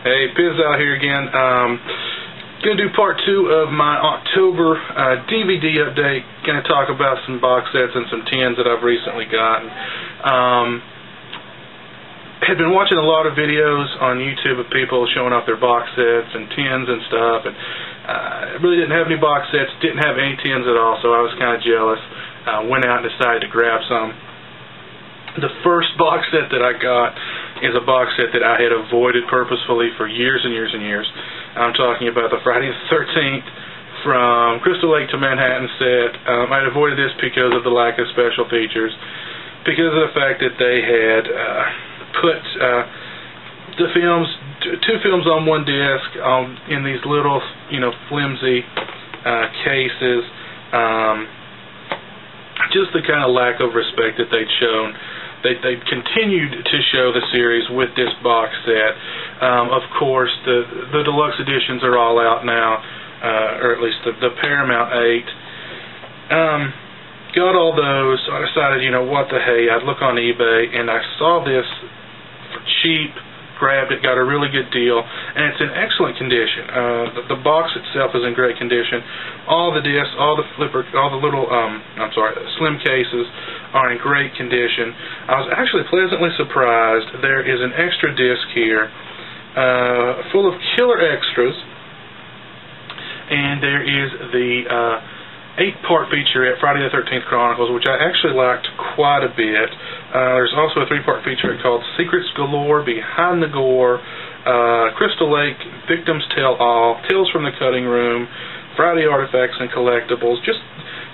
Hey, pizowell here again. Gonna do part 2 of my October DVD update. Gonna talk about some box sets and some tins that I've recently gotten. Had been watching a lot of videos on YouTube of people showing off their box sets and tins and stuff, and really didn't have any box sets, didn't have any tins at all, so I was kind of jealous. Went out and decided to grab some. The first box set that I got is a box set that I had avoided purposefully for years and years and years. I'm talking about the Friday the 13th from Crystal Lake to Manhattan set. I'd avoided this because of the lack of special features, because of the fact that they had put the films, two films on one disc in these little, flimsy cases. Just the kind of lack of respect that they'd shown. They continued to show the series with this box set. Of course, the deluxe editions are all out now, or at least the Paramount 8. Got all those, so I decided, what the hey, I'd look on eBay, and I saw this for cheap, grabbed it, got a really good deal, and it's in excellent condition. The box itself is in great condition. All the discs, all the little, slim cases are in great condition. I was actually pleasantly surprised. There is an extra disc here full of killer extras, and there is the 8-part featurette, Friday the 13th Chronicles, which I actually liked quite a bit. There's also a 3-part featurette called Secrets Galore, Behind the Gore, Crystal Lake, Victims Tell All, Tales from the Cutting Room, Friday Artifacts and Collectibles. Just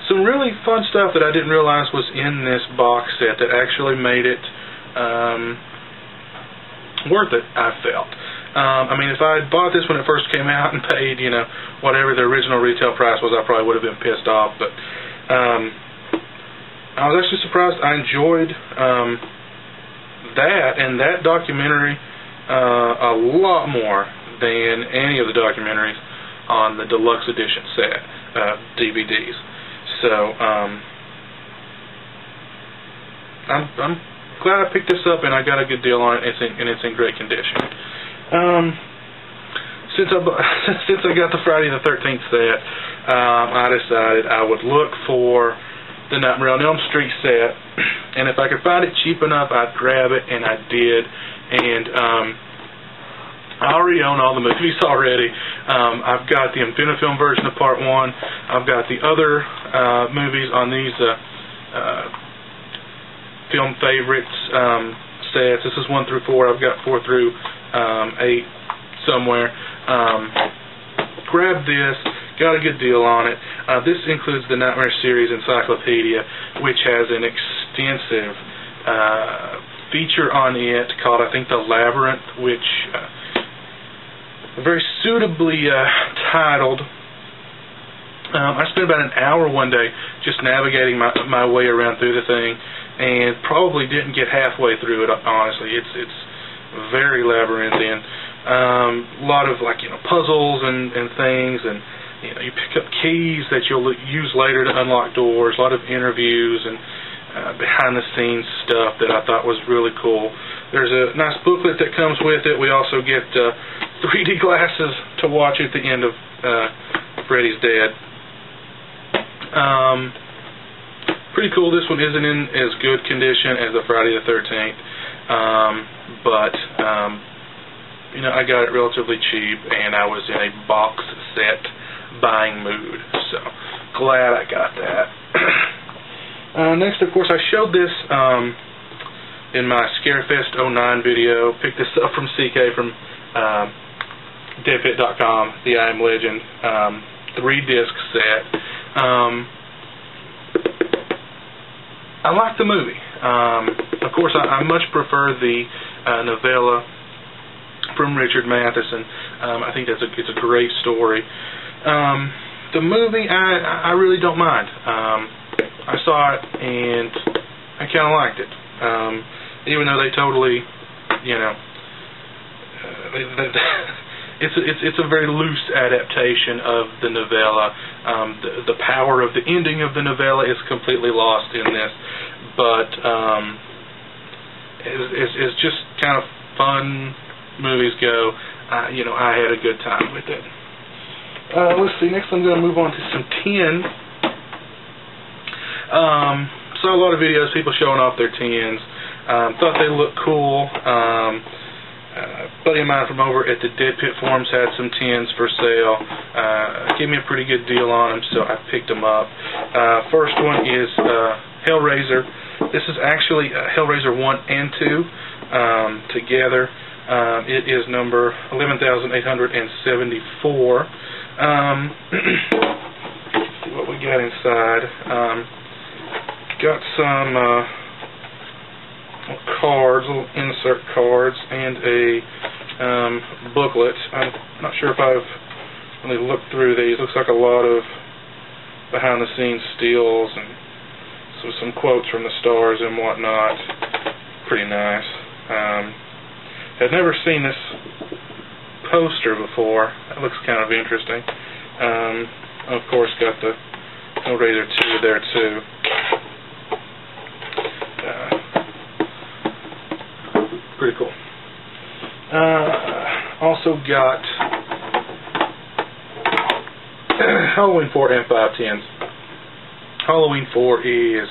some really fun stuff that I didn't realize was in this box set that actually made it worth it, I felt. If I had bought this when it first came out and paid, whatever the original retail price was, I probably would have been pissed off. But I was actually surprised. I enjoyed that documentary a lot more than any of the documentaries on the deluxe edition set DVDs. So I'm glad I picked this up, and I got a good deal on it, and it's in great condition. Since I got the Friday the 13th set, I decided I would look for the Nightmare on Elm Street set, and if I could find it cheap enough, I'd grab it, and I did. And I already own all the movies already. I've got the Infinifilm version of Part 1. I've got the other movies on these film favorites sets. This is 1 through 4. I've got 4 through 8 somewhere. Grabbed this, got a good deal on it. This includes the Nightmare Series Encyclopedia, which has an extensive feature on it called, I think, the Labyrinth, which very suitably titled. I spent about an hour one day just navigating my way around through the thing, and probably didn't get halfway through it, honestly. It's very labyrinthian. A lot of puzzles and things, and you pick up keys that you'll use later to unlock doors. A lot of interviews and behind the scenes stuff that I thought was really cool. There's a nice booklet that comes with it. We also get 3D glasses to watch at the end of Freddy's Dead. Pretty cool. This one isn't in as good condition as the Friday the 13th, but I got it relatively cheap, and I was in a box set buying mood, so glad I got that. Next, of course, I showed this in my Scarefest 09 video. Picked this up from CK from deadpit.com, the I Am Legend 3-disc set. I like the movie. Of course, I much prefer the novella from Richard Matheson. I think it's a great story. The movie, I really don't mind. I saw it, and I kind of liked it. Even though they totally, it's a very loose adaptation of the novella. The power of the ending of the novella is completely lost in this, but it's just kind of fun movies go. I had a good time with it. Let's see, next I'm going to move on to some tins. Saw a lot of videos, people showing off their tins. Thought they looked cool. A buddy of mine from over at the Dead Pit Forums had some tins for sale. Gave me a pretty good deal on them, so I picked them up. First one is Hellraiser. This is actually Hellraiser 1 and 2 together. It is number 11,874. See what we got inside. Got some cards, little insert cards, and a booklet. I'm not sure if I've really looked through these. Looks like a lot of behind-the-scenes steals and some quotes from the stars and whatnot. Pretty nice. Had never seen this poster before. That looks kind of interesting. Of course, got the Hellraiser 2 there too. Pretty cool. Also got Halloween 4 and 5 tins. Halloween 4 is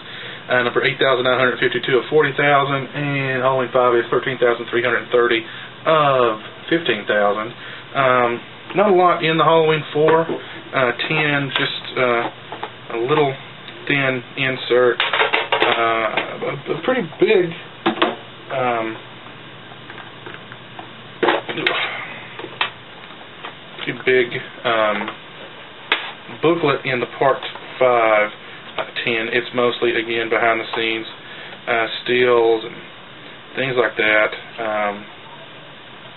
number 8,952 of 40,000, and Halloween 5 is 13,330 of 15,000. Not a lot in the Halloween 4 tin, just a little thin insert. A pretty big booklet in the Part 5 tin. It's mostly, again, behind the scenes steals and things like that,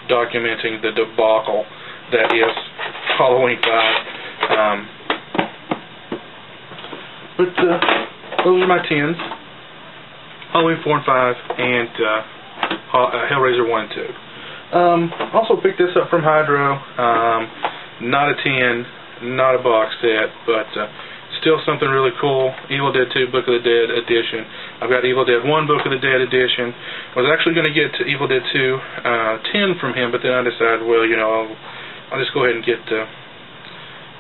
documenting the debacle that is Halloween 5. But those are my tins. Halloween 4 and 5 and Hellraiser 1 and 2. Also picked this up from Hydro. Not a tin, not a box set, but still something really cool. Evil Dead 2 Book of the Dead edition. I've got Evil Dead 1 Book of the Dead edition. I was actually going to get Evil Dead 2 tin from him, but then I decided, well, I'll just go ahead and get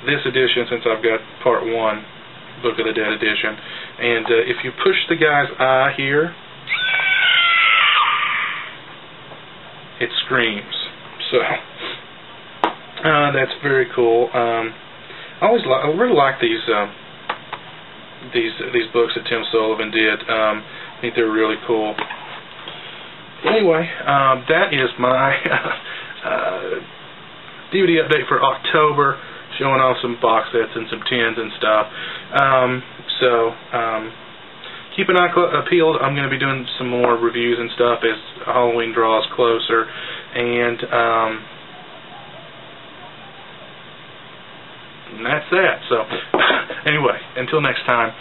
this edition since I've got Part 1 Book of the Dead edition. And if you push the guy's eye here, it screams. So that's very cool. I really like these books that Tim Sullivan did. I think they're really cool. Anyway, that is my DVD update for October, showing off some box sets and some tins and stuff. Keep an eye peeled. I'm going to be doing some more reviews and stuff as Halloween draws closer. And that's that. So, anyway, until next time.